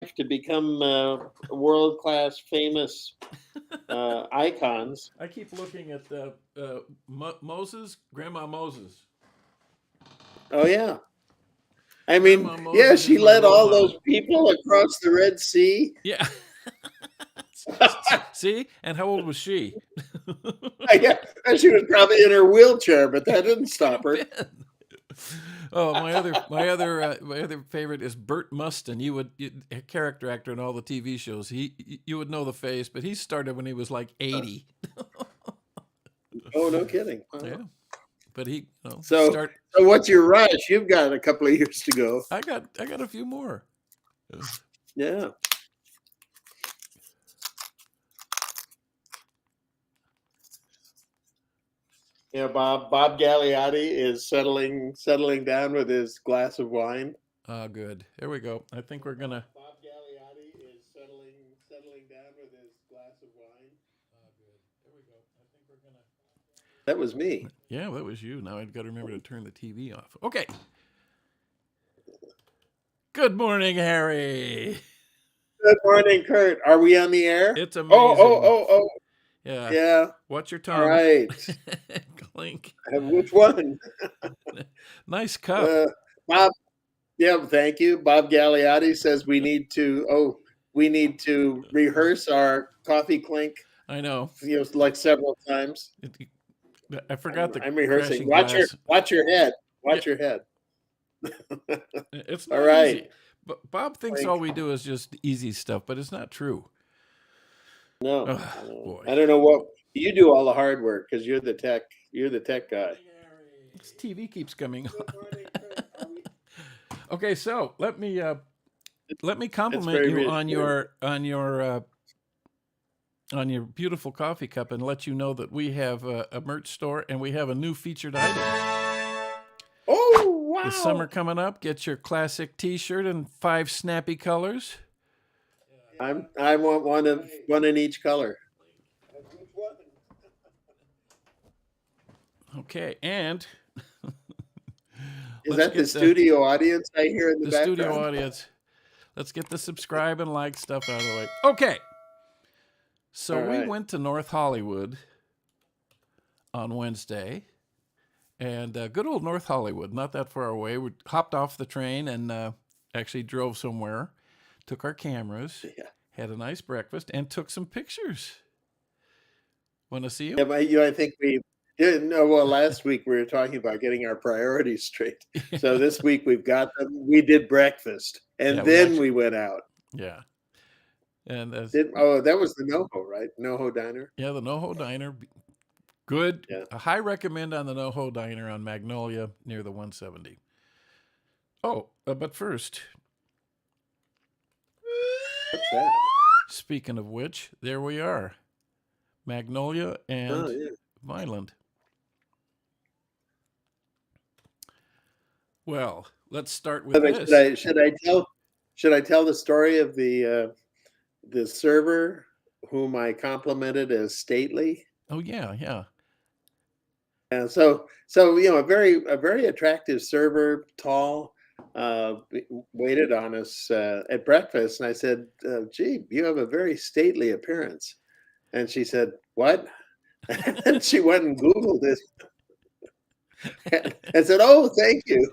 life to become world-class famous icons. I keep looking at the Moses, Grandma Moses. Oh yeah. I mean, Grandma yeah, Moses is she my led role all model. those people across the Red Sea. Yeah. See? And how old was she? Yeah, and she was probably in her wheelchair, but that didn't stop her. Oh, my other favorite is Burt Mustin. A character actor in all the TV shows. You would know the face, but he started when he was like 80. Oh, no kidding. Wow. Yeah, but he So, start. so what's your rush? You've got a couple of years to go. I got a few more. Yeah. Yeah, Bob Gagliotti is settling down with his glass of wine. Oh, good. There we go. I think we're gonna. Bob Gagliotti is settling down with his glass of wine. Oh, good. There we go. I think we're gonna. That was me. Yeah, that was you. Now I've got to remember to turn the TV off. Okay. Good morning, Harry. Good morning, Kurt. Are we on the air? It's amazing. Oh. Yeah. Yeah. Watch your tongue. All right. Clink. Which one? Nice cup. Bob. Yeah, thank you. Bob Gagliotti says we need to rehearse our coffee clink. I know. Like several times. I forgot I'm rehearsing. Watch your head. Watch your head. It's all right. Easy. But Bob thinks all we do is just easy stuff, but it's not true. No, boy. I don't know what you do. All the hard work because you're the tech. You're the tech guy. This TV keeps coming on. Okay, so let me compliment you on your beautiful coffee cup and let you know that we have a merch store and we have a new featured item. Oh wow! The summer coming up. Get your classic T-shirt in 5 snappy colors. I want one in each color. Okay, and is that the studio audience I hear in the background? The studio audience. Let's get the subscribe and like stuff out of the way. Okay. So we went to North Hollywood on Wednesday, and good old North Hollywood, not that far away. We hopped off the train and actually drove somewhere, took our cameras, had a nice breakfast, and took some pictures. Want to see them? Yeah, I think we didn't know. Well, last week we were talking about getting our priorities straight. So this week we've got them. We did breakfast, and then we went out. Yeah. And that was the NoHo, right? NoHo Diner. Yeah, the NoHo Diner. Good. Yeah. A high recommend on the NoHo Diner on Magnolia near the 170. Oh, but first. What's that? Speaking of which, there we are. Magnolia and Vineland. Well, let's start with this. Should I tell the story of the server whom I complimented as stately? Oh yeah. And so a very attractive server, tall, waited on us at breakfast, and I said, "Gee, you have a very stately appearance." And she said, "What?" And she went and Googled it and said, "Oh, thank you."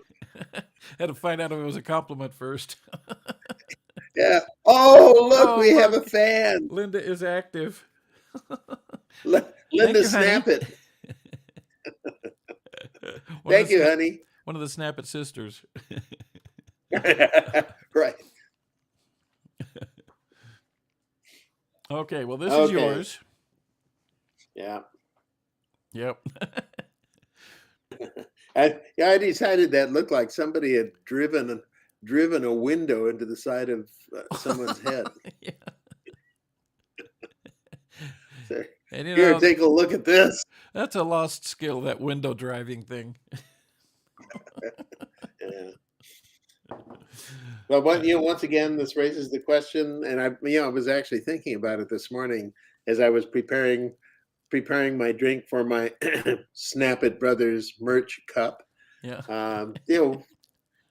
Had to find out if it was a compliment first. Yeah. Oh, look, we have a fan. Linda is active. Linda Snappit. Thank you, honey. One of the Snappit sisters. Right. Okay, well, this is yours. Yeah. Yep. I decided that looked like somebody had driven a window into the side of someone's head. Yeah. So, and here, take a look at this. That's a lost skill, that window driving thing. Yeah. Well, once again, this raises the question, and I was actually thinking about it this morning as I was preparing my drink for my Snappit Brothers merch cup. Yeah.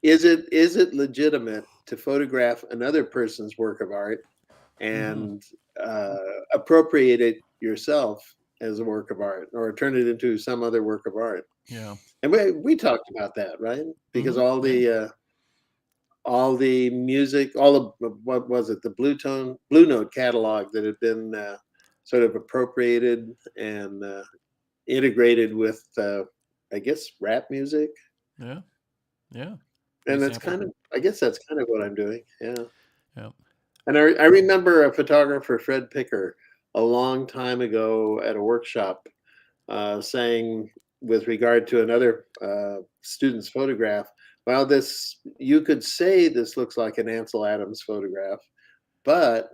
Is it legitimate to photograph another person's work of art Mm-hmm. and appropriate it yourself as a work of art, or turn it into some other work of art. Yeah. And we talked about that, right? Because Mm-hmm. Yeah. all the music, all of what was it, the Blue Note catalog that had been sort of appropriated and integrated with, I guess, rap music. Yeah. Yeah. And that's Resample. kind of, I guess that's kind of what I'm doing. Yeah. Yeah. And I remember a photographer, Fred Picker, a long time ago at a workshop saying, with regard to another student's photograph, well, this, you could say this looks like an Ansel Adams photograph, but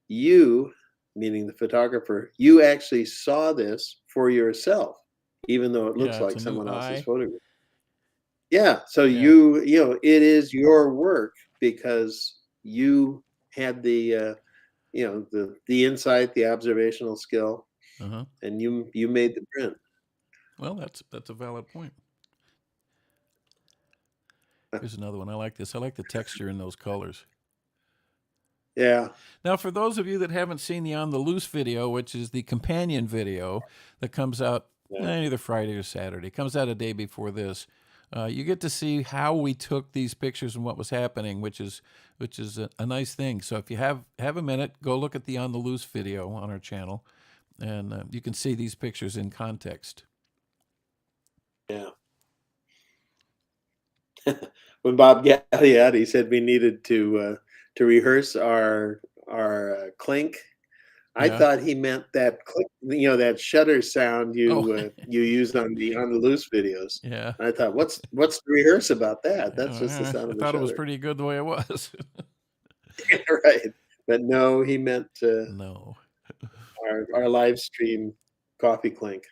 you, meaning the photographer, you actually saw this for yourself, even though it looks Yeah. It's like a new someone else's eye. photograph. Yeah, so Yeah. it is your work because you had the insight, the observational skill, Uh-huh. and you made the print. Well, that's a valid point. Here's another one. I like this. I like the texture in those colors. Yeah, Now, for those of you that haven't seen the On the Loose video, which is the companion video that comes out yeah, either Friday or Saturday, comes out a day before this, you get to see how we took these pictures and what was happening, which is a nice thing. So if you have a minute, go look at the On the Loose video on our channel, and you can see these pictures in context. yeah. When Bob Gagliardi said we needed to rehearse our clink, I Yeah. thought he meant that click, that shutter sound Oh, you used on the loose videos. yeah. And I thought, what's to rehearse about that? That's just the sound I of the thought it was shutter. pretty good the way it was. Right. But no, he meant No. our live stream coffee clink.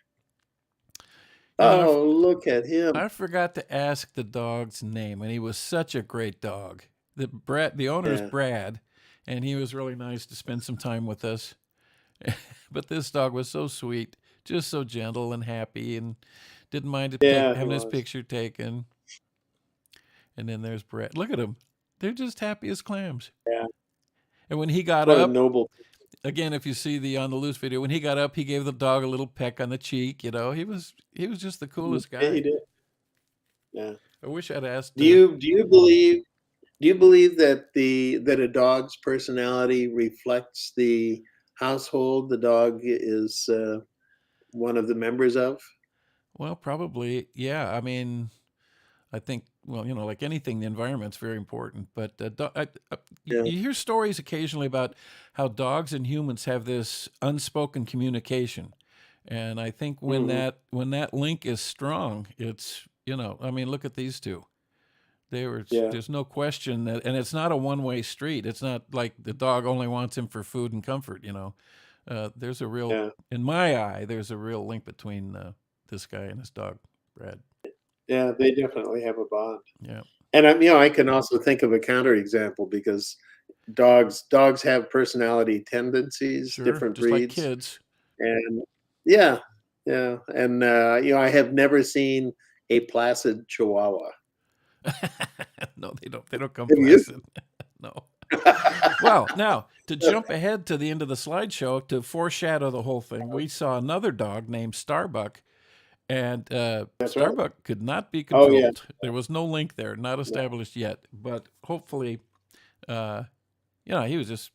You know, Oh, look at him. I forgot to ask the dog's name, and he was such a great dog. The owner's Yeah. Brad, and he was really nice to spend some time with us. But this dog was so sweet, just so gentle and happy, and didn't mind Yeah, he having his was. picture taken. And then there's Brad. Look at him; they're just happy as clams. Yeah. And when he got What a up, noble. again, if you see the On the Loose video, when he got up, he gave the dog a little peck on the cheek. You know, he was just the coolest Yeah, he guy. did. Yeah. I wish I'd asked. Do you believe that a dog's personality reflects the household the dog is one of the members of? Well, probably, yeah. I mean, I think, well, like anything, the environment's very important. But Yeah. you hear stories occasionally about how dogs and humans have this unspoken communication, and I think when Hmm. that link is strong, it's I mean, look at these two. Yeah. There's no question that, and it's not a one-way street. It's not like the dog only wants him for food and comfort. There's a real, Yeah. in my eye, there's a real link between this guy and his dog, Brad. Yeah. They definitely have a bond. Yeah. And I can also think of a counterexample because dogs have personality tendencies, Sure, different just like breeds, kids. and yeah, yeah, and I have never seen a placid Chihuahua. No, they don't. They don't come Have you? placid. No. Well, now to jump ahead to the end of the slideshow to foreshadow the whole thing, we saw another dog named Starbuck, and That's right. Starbuck could not be Oh yeah, controlled. There was no link there, not yeah, established yet, but hopefully, uh, he was just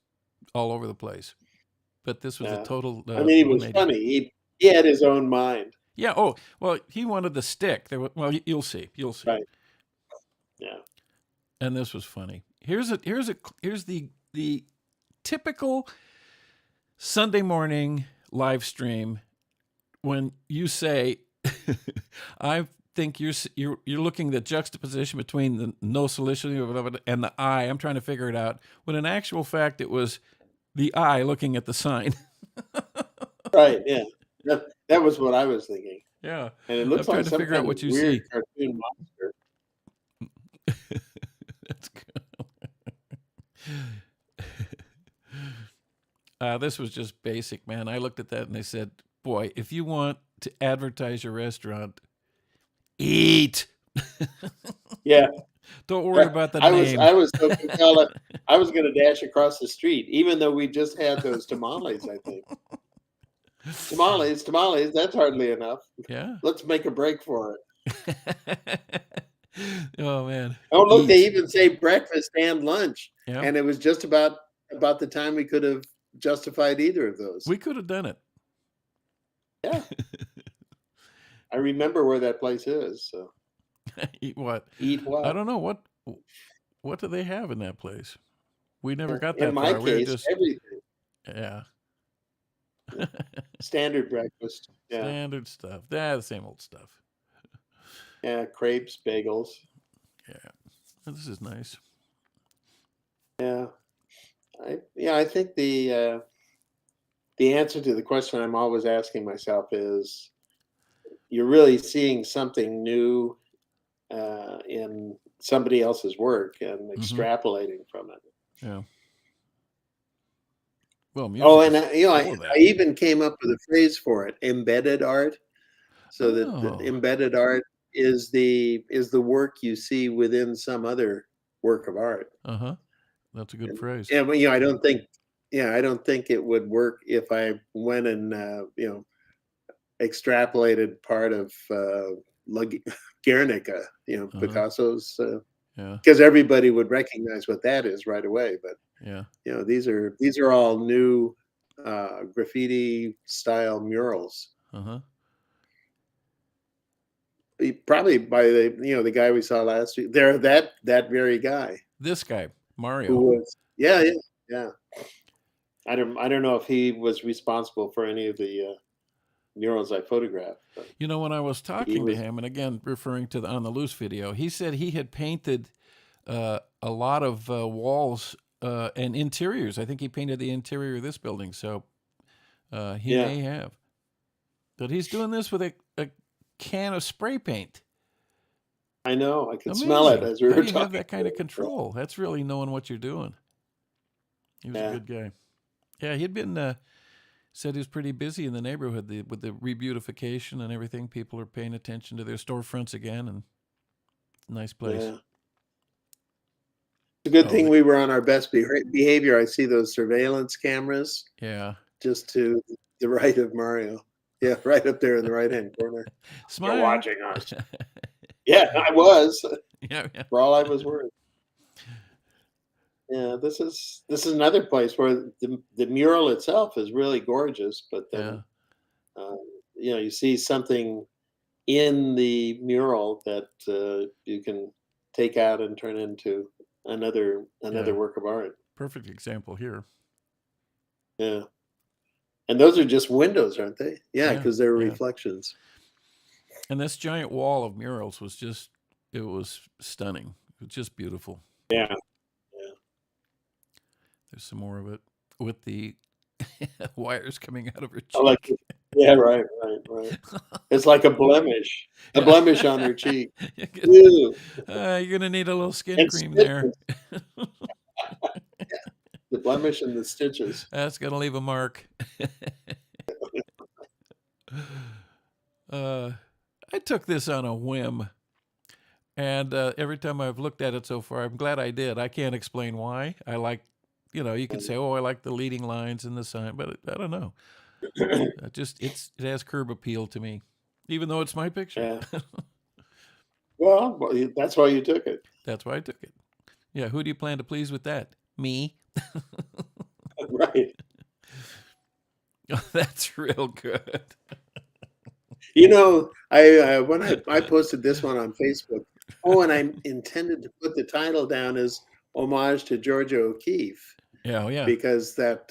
all over the place. But this was a yeah. total I mean, he was 180. funny. He had his own mind. Yeah. Oh, well, he wanted the stick. Well, you'll see. You'll see. Right. Yeah. And this was funny. Here's the typical Sunday morning live stream when you say, "I think you're looking at the juxtaposition between the no solution and the eye." I'm trying to figure it out. When in actual fact, it was the eye looking at the sign. Right. Yeah. That was what I was thinking. Yeah, And it I'm looks trying like to some figure out kind of what you weird see. cartoon monster. That's good. This was just basic, man. I looked at that and I said, "Boy, if you want to advertise your restaurant, eat." Yeah. Don't worry about the I was name. I was so compelled. I was going to dash across the street, even though we just had those tamales. I think tamales, tamales. That's hardly enough. Yeah. Let's make a break for it. Oh man. Oh, look, they Eat. even say breakfast and lunch, Yeah. and it was just about the time we could have justified either of those. We could have done it. Yeah, I remember where that place is. So Eat what? eat I what? don't know what do they have in that place. We never got In that my far. We were case, just everything. yeah. Standard breakfast. Yeah, Standard stuff. Yeah, the same old stuff. yeah, crepes, bagels. Yeah. This is nice. Yeah, I think the answer to the question I'm always asking myself is, you're really seeing something new in somebody else's work and Mm-hmm. extrapolating from it. Yeah. Well, Oh, music and is full of I that. even came up with a phrase for it: embedded art. So that the Oh. embedded art is the work you see within some other work of art. Uh-huh. That's a good And, phrase. and well, I don't think, yeah, I don't think it would work if I went and extrapolated part of La Guernica, Uh-huh. Picasso's, Yeah. because everybody would recognize what that is right away. But Yeah. these are all new graffiti style murals. Uh-huh. Probably by the guy we saw last week. They're that very guy This guy, who Mario. was, yeah. I don't know if he was responsible for any of the murals I photographed, but You know, when I was he talking to was. him, and again referring to the On the Loose video, he said he had painted a lot of walls and interiors. I think he painted the interior of this building, so he Yeah, may have. But he's doing this with a can of spray paint. I know. I could smell it Amazing. as we How were do you have talking. that kind of control? That's really knowing what you're doing. He was a Yeah, good guy. Yeah, he'd been said he was pretty busy in the neighborhood with the rebeautification and everything. People are paying attention to their storefronts again, and nice place. yeah. It's a good Oh, thing we were on our best behavior. I see those surveillance cameras yeah. just to the right of Mario. Yeah, right up there in the right hand corner. You're Smile. watching us. Yeah, I was, Yeah, yeah, for all I was worth. Yeah, this is another place where the mural itself is really gorgeous, but yeah, then you see something in the mural that you can take out and turn into another yeah. work of art. Perfect example here. Yeah, and those are just windows, aren't they? Yeah, Yeah, because they're yeah. reflections. And this giant wall of murals was just, it was stunning. It was just beautiful. Yeah, yeah. There's some more of it with the wires coming out of her I like cheek. it. Yeah, right, right, right. It's like a Yeah. blemish on her cheek. Ew. You're going to need a little skin And cream there. stitches. The blemish and the stitches. That's going to leave a mark. uh, I took this on a whim. And every time I've looked at it so far, I'm glad I did. I can't explain why. I like, you could say, oh, I like the leading lines in the sign, but I don't know. It has curb appeal to me, even though it's my picture. Yeah. Well, that's why you took it. That's why I took it. Yeah, who do you plan to please with that? Me. Right. Oh, that's real good. I when I posted this one on Facebook. Oh, and I intended to put the title down as homage to Georgia O'Keeffe, Yeah, oh, yeah, because that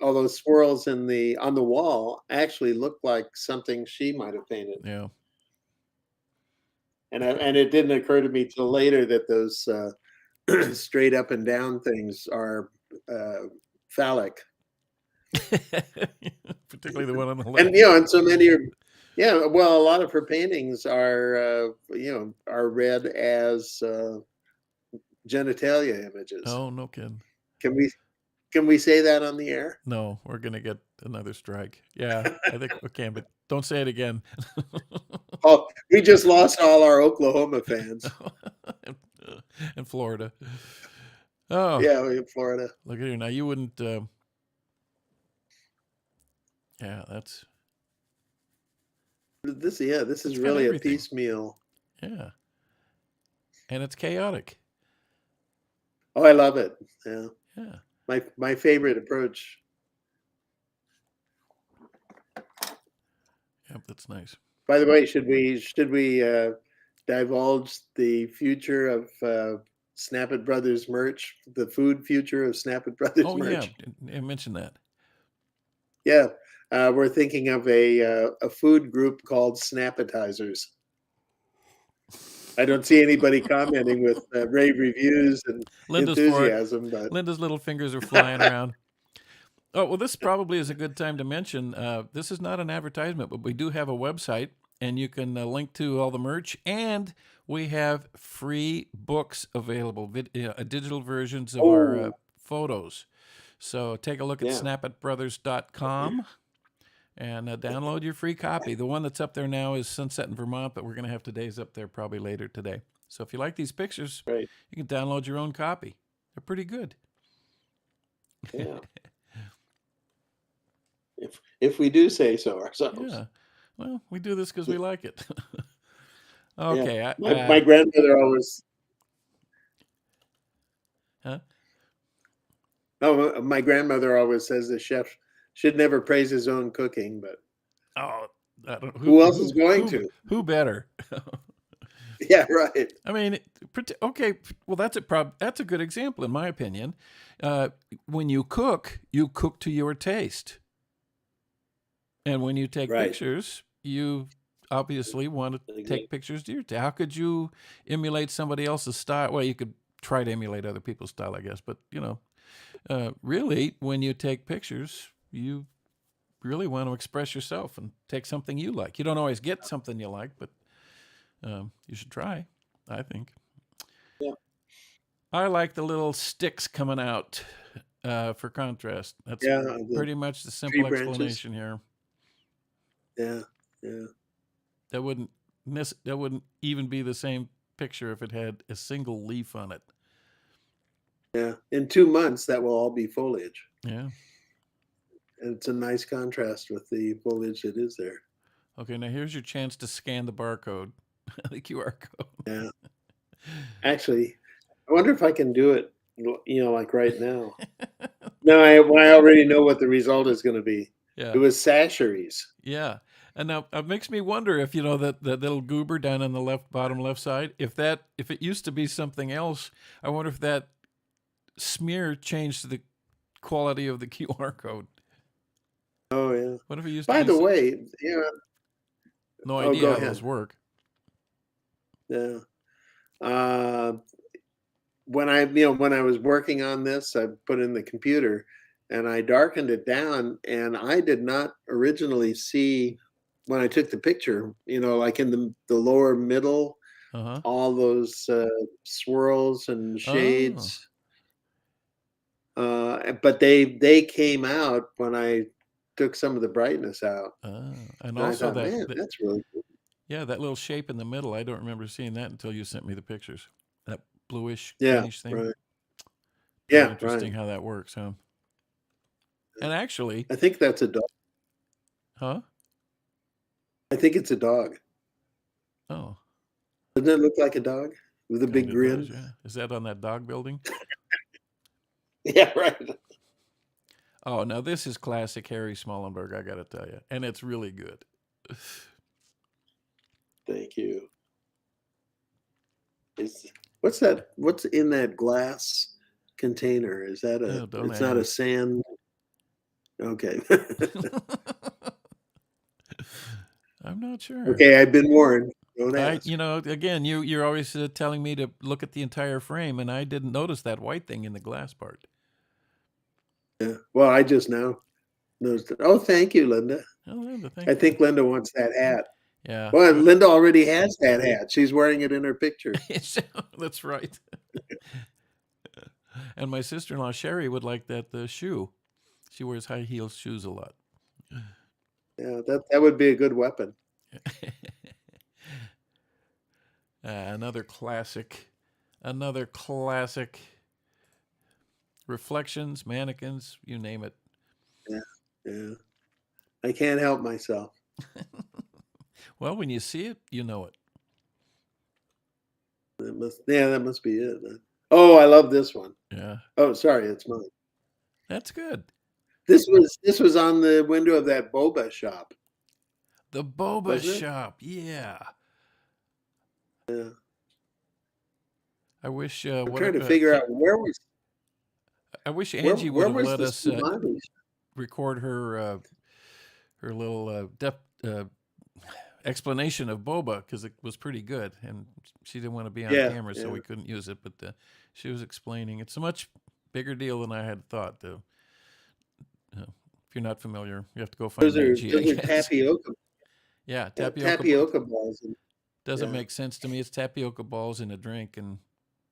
all those swirls on the wall actually look like something she might have painted. yeah. And it didn't occur to me till later that those straight up and down things are phallic. Particularly the one on the And left. and so many are. Yeah, well, a lot of her paintings are read as genitalia images. Oh, no kidding. Can we say that on the air? No, we're gonna get another strike. Yeah, I think we can, but don't say it again. Oh, we just lost all our Oklahoma fans. in Florida. Oh, Yeah, in Florida. look at here. Now, you wouldn't. Yeah, This it's is got really a everything. piecemeal. Yeah. And it's chaotic. Oh, I love it. Yeah. Yeah. My favorite approach. Yep, that's nice. By the way, should we divulge the future of Snappit Brothers merch, the food future of Snappit Brothers Oh, yeah. merch? I mentioned that. Yeah, we're thinking of a food group called Snappetizers. I don't see anybody commenting with rave reviews and Linda's for it. enthusiasm, but Linda's little fingers are flying around. Oh, well, this probably is a good time to mention this is not an advertisement, but we do have a website, and you can link to all the merch, and we have free books available, digital versions of our oh photos. So take a look at yeah, snappitbrothers.com and download your free copy. The one that's up there now is Sunset in Vermont, but we're going to have today's up there probably later today. So if you like these pictures, right, you can download your own copy. They're pretty good. yeah. If we do say so ourselves, Yeah. Well, we do this because we like it. yeah. Okay. My grandmother always. Huh? Oh, my grandmother always says the chef should never praise his own cooking, but Oh, I don't, who else is going to? who better? Yeah, right. I mean, okay. Well, that's a good example, in my opinion. When you cook to your taste, and when you take Right. pictures, you obviously want to Exactly. take pictures to your taste. How could you emulate somebody else's style? Well, you could try to emulate other people's style, I guess, but really, when you take pictures, you really want to express yourself and take something you like. You don't always get something you like, but you should try, I think. Yeah. I like the little sticks coming out for contrast. That's Yeah. The pretty much the tree simple branches. explanation here. Yeah. Yeah. That wouldn't even be the same picture if it had a single leaf on it. Yeah. In 2 months, that will all be foliage. Yeah. And it's a nice contrast with the foliage that is there. Okay, now here's your chance to scan the barcode, the QR code. Yeah. Actually, I wonder if I can do it, like right now. No, I already know what the result is going to be. It Yeah. was Sacheries. Yeah. And now it makes me wonder if that little goober down on the bottom left side, if it used to be something else, I wonder if that smear changed the quality of the QR code. Oh, yeah. What if it used to By be the way, no oh, idea go how those ahead. work. Yeah. Uh, when when I was working on this, I put in the computer and I darkened it down, and I did not originally see when I took the picture, like in the lower middle, Uh-huh. all those swirls and Oh. shades. But they came out when I took some of the brightness out, And and I also thought, man, that that's really cool. yeah, that little shape in the middle, I don't remember seeing that until you sent me the pictures. That bluish Yeah, greenish thing. right. Pretty Yeah, right. interesting how that works, huh? And actually, I think that's a dog. huh? I think it's a dog. Oh, Doesn't it look like a dog with a kind big of does, grin? yeah. Is that on that dog building? Yeah, right. Oh, now this is classic Harry Smallenberg, I got to tell you. And it's really good. Thank you. What's that? What's in that glass container? Is that Oh, don't it's not a ask. sand. Okay. I'm not sure. Okay, I've been warned. Don't ask. Again, you're always telling me to look at the entire frame, and I didn't notice that white thing in the glass part. Yeah. Well, I just now noticed it. Oh, thank you, Linda. Oh, Linda, I thank you. think Linda wants that hat. Yeah. Well, Linda already has that hat. She's wearing it in her picture. That's right. And my sister-in-law Sherry would like that shoe. She wears high heel shoes a lot. Yeah, that would be a good weapon. Another classic. Another classic. Reflections, mannequins, you name it. Yeah, yeah. I can't help myself. Well, when you see it, you know it. That must be it. Oh, I love this one. Yeah, Oh, sorry, it's mine. that's good. This was on the window of that boba shop, The boba wasn't it? shop. Yeah. Yeah. I wish I'm trying to figure out I wish Angie would where have was let the us Sumani? record her little explanation of boba because it was pretty good, and she didn't want to be on Yeah, camera, so yeah. we couldn't use it. But she was explaining. It's a much bigger deal than I had thought. Though, if you're not familiar, you have to go find Angie, I Those are guess. tapioca. Yeah, Yeah, tapioca. tapioca balls. Doesn't Yeah, make sense to me. It's tapioca balls in a drink,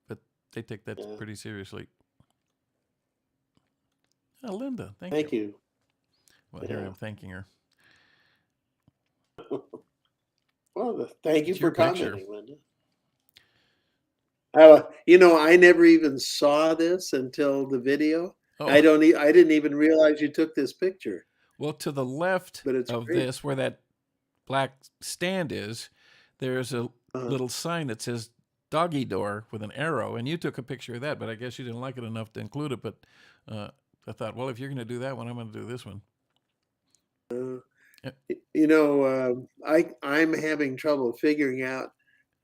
but they take that yeah. pretty seriously. Oh, Linda, thank you. Thank you. Well, here I Yeah. am thanking her. Well, thank you It's your for picture. commenting, Linda. I never even saw this until the video. Oh, I didn't even realize you took this picture, well, to the left but it's of great. this, where that black stand is, there's a Uh, little sign that says doggy door with an arrow, and you took a picture of that, but I guess you didn't like it enough to include it. But uh, I thought, well, if you're going to do that one, I'm going to do this one. uh, Yeah. I'm having trouble figuring out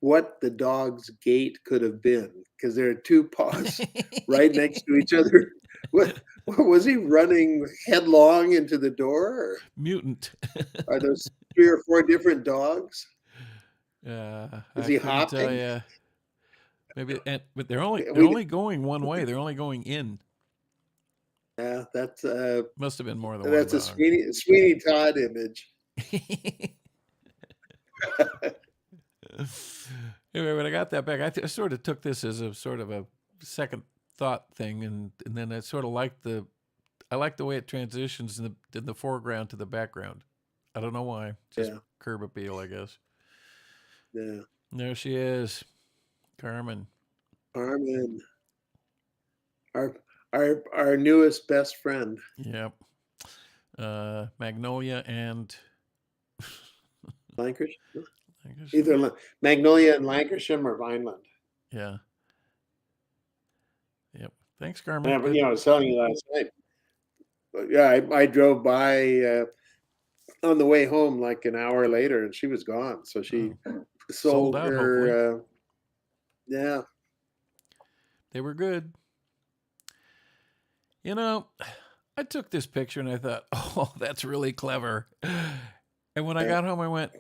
what the dog's gait could have been because there are two paws right next to each other. What was he running headlong into the door? Or Mutant. are those three or four different dogs? Is I he couldn't tell hopping? you. Maybe, but they're We only going one way. They're only going in. Yeah, Must have been more than one that's a dog. Sweeney Todd image. Anyway, when I got that back, I sort of took this as a sort of a second thought thing, and then I sort of liked the way it transitions in the foreground to the background. I don't know why, just Yeah, curb appeal, I guess. yeah. And there she is, Carmen. Carmen, our our newest best friend. Yep. Magnolia and Lancashire, Lancashire. either Magnolia and Lancashire or Vineland. Yeah. Yep. Thanks, Carmen. And Good. I was telling you last night. But yeah, I drove by on the way home like an hour later, and she was gone. So she Sold sold out, hopefully. her. Yeah, They were good. You know, I took this picture and I thought, oh, that's really clever. And when I yeah. got home, I went,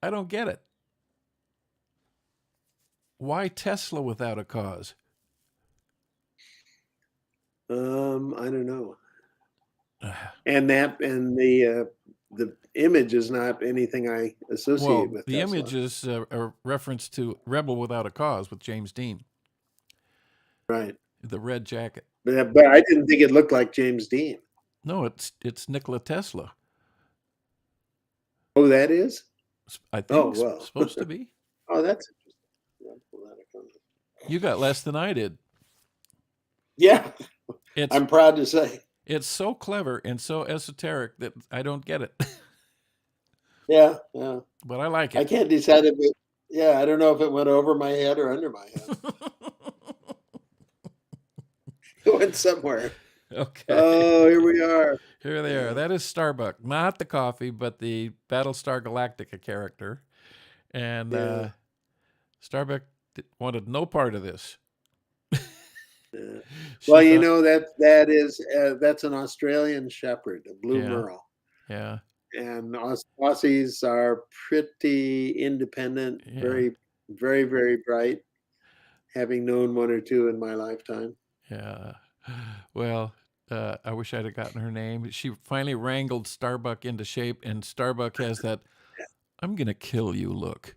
I don't get it. Why Tesla without a cause? I don't know. And the image is not anything I associate Well, with the Tesla. image is a reference to Rebel Without a Cause with James Dean, Right. the red jacket. But I didn't think it looked like James Dean. No, it's Nikola Tesla. Oh, that is? I Oh, think well. supposed to be. Oh, that's interesting. Yeah, pull that up. You got less than I did. Yeah, It's I'm proud to say. it's so clever and so esoteric that I don't get it, Yeah, yeah. but I like I it. can't decide if yeah, I don't know if it went over my head or under my head. It went somewhere. Okay. Oh, here we are. Here they are. Yeah, That is Starbuck, not the coffee, but the Battlestar Galactica character. And yeah, Starbuck wanted no part of this. yeah. She Well, thought, that's an Australian Shepherd, a blue yeah, merle. yeah, And Aussies are pretty independent, yeah, very, very, very bright, having known one or two in my lifetime. yeah. Well, I wish I'd have gotten her name. She finally wrangled Starbuck into shape, and Starbuck has that "I'm gonna kill you" look.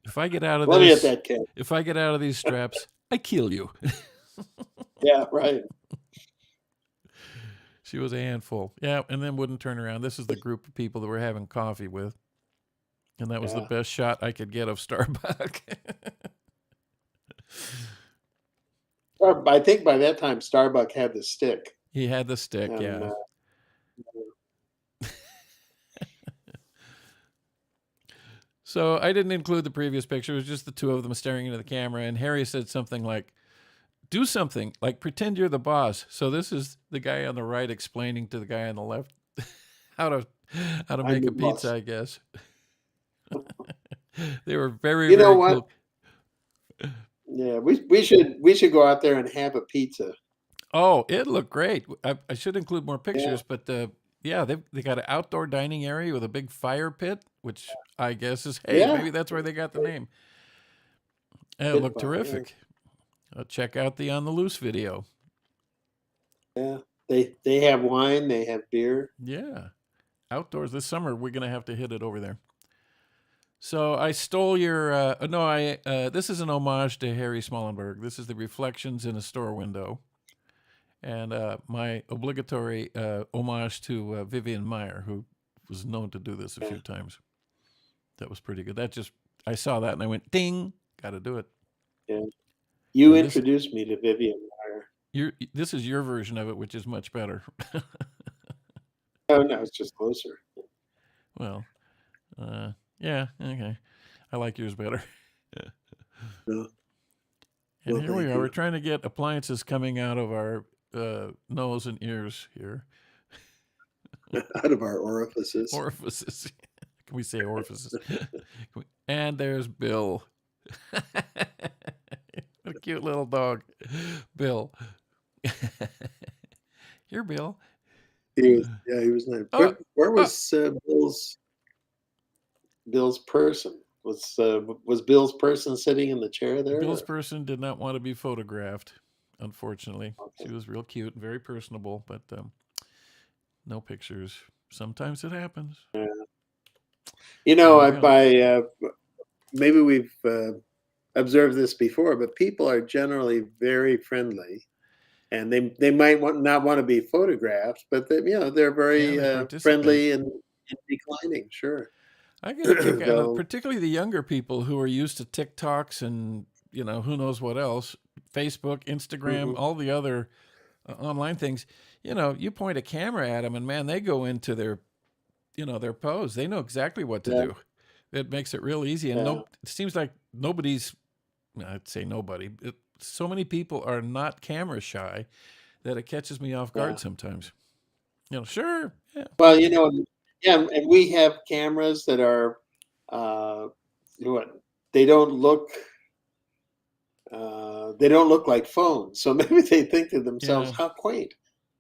If I get out of Let me get this, that cat. if I get out of these straps, I kill you. Yeah, right. She was a handful. Yeah, and then wouldn't turn around. This is the group of people that we're having coffee with. And that was the Yeah. best shot I could get of Starbuck. I think by that time Starbuck had the stick, He had the stick, and yeah. So I didn't include the previous picture. It was just the two of them staring into the camera. And Harry said something like, do something, like pretend you're the boss. So this is the guy on the right explaining to the guy on the left how to I'm make the a pizza, boss. I guess. They were very, You know very what? cool. Yeah, we should go out there and have a pizza. Oh, it looked great. I should include more Yeah, pictures, but yeah, they got an outdoor dining area with a big fire pit, which I guess is, hey, yeah, maybe that's where they got the name. And it pit looked fire. Yeah, terrific. Check out the On the Loose video. yeah. They have wine. They have beer. Yeah, outdoors this summer. We're gonna have to hit it over there. So I stole your. No, I. This is an homage to Harry Smallenberg. This is the reflections in a store window, and my obligatory homage to Vivian Meyer, who was known to do this a Yeah, few times. That was pretty good. That just I saw that and I went ding, got to do it. yeah. You And this introduced me to Vivian Meyer. this is your version of it, which is much better. Oh no, it's just closer. Well, yeah, okay. I like yours better. No, And well, here we thank are. We're you. trying to get appliances coming out of our nose and ears here. Out of our orifices. Orifices. Can we say orifices? And there's Bill. What a cute little dog. Bill. Here, Bill. He was nice. Oh, Where oh, was Bill's person? Was Bill's person sitting in the chair there? Bill's Or? person did not want to be photographed, unfortunately. She Okay. was real cute and very personable, but no pictures. Sometimes it happens. You There know, you go. maybe we've observed this before, but people are generally very friendly, and they might not want to be photographed, but they're Yeah, very they participate. friendly and declining. Sure, I get a kick out of they'll particularly the younger people who are used to TikToks and who knows what else, Facebook, Instagram, mhm, all the other online things. You point a camera at them, and man, they go into their pose. They know exactly what to yeah, do. It makes it real easy, and yeah, no, it seems like nobody's. I'd say nobody. So many people are not camera shy that it catches me off yeah. guard sometimes. Sure, yeah, Well, yeah, and we have cameras that are uh, what they don't look. They don't look like phones, so maybe they think to themselves, yeah, "How quaint!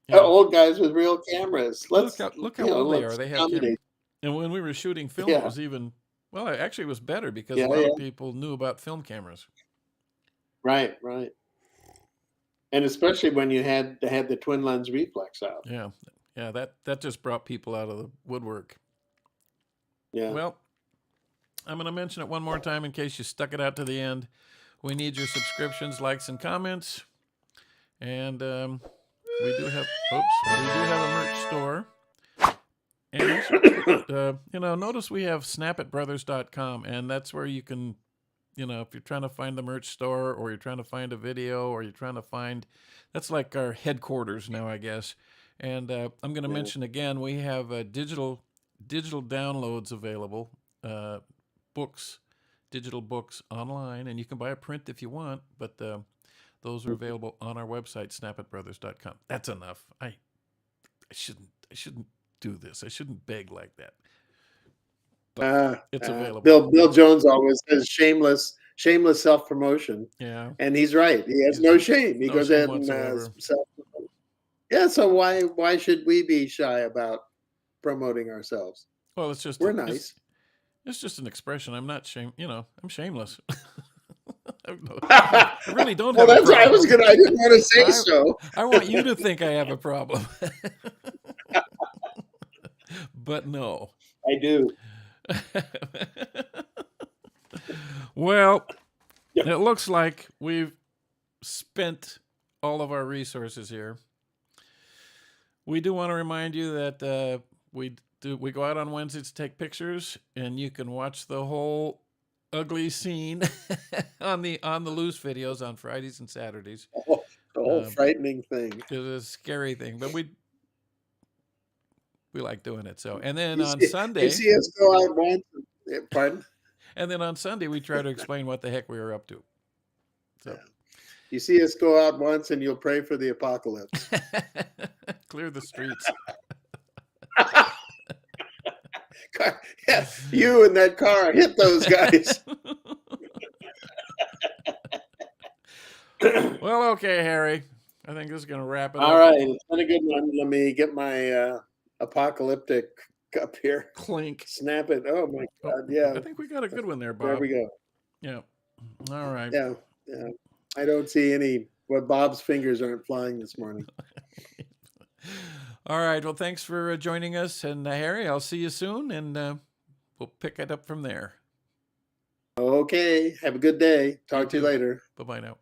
yeah. Old guys with real cameras. Look how old they are. Let's They have accommodate." and when we were shooting film, it Yeah, was even well. Actually, it was better because a yeah, lot of yeah. people knew about film cameras. Right, right. And especially when you had the twin lens reflex out. Yeah, yeah. That just brought people out of the woodwork. Yeah. Well, I'm going to mention it one more time in case you stuck it out to the end. We need your subscriptions, likes, and comments. And we do have a merch store. And notice we have snappitbrothers.com, and that's where you can, if you're trying to find the merch store, or you're trying to find a video, or you're trying to find, that's like our headquarters now, I guess. And I'm going to Yeah. mention again, we have digital downloads available, uh, books, digital books online, and you can buy a print if you want, but those are available on our website, snappitbrothers.com. That's enough. I shouldn't do this. I shouldn't beg like that. But it's available. Bill Jones always says shameless self promotion, Yeah, and he's right. He has he's no shame. He no goes shame ahead and whatsoever. self. Yeah. So why should we be shy about promoting ourselves? Well, it's just We're a, it's nice. it's just an expression. I'm not shame. I'm shameless. I really don't Well, have a that's I was problem. gonna. I didn't want to say I so. I want you to think I have a problem, but no. I do. Well, Yeah. it looks like we've spent all of our resources here. We do want to remind you that we go out on Wednesdays to take pictures, and you can watch the whole ugly scene on the loose videos on Fridays and Saturdays. Oh, the whole frightening thing. It was a scary thing, but we like doing it. So, and then You on see, you Sunday, see us go out once. Pardon? and then on Sunday we try to explain what the heck we were up to. So, Yeah. You see us go out once, and you'll pray for the apocalypse. clear the streets. Yeah, you in that car, hit those guys. Well, okay, Harry. I think this is going to wrap it All up. right, it's been a good one. Let me get my apocalyptic cup here. Clink. Snap it. Oh my God! Yeah. I think we got a good one there, Bob. There we go. Yeah. All right. Yeah. Yeah. I don't see any. Well, Bob's fingers aren't flying this morning. All right. Well, thanks for joining us, and Harry, I'll see you soon, and we'll pick it up from there. Okay. Have a good day. Talk to you later. Bye-bye now.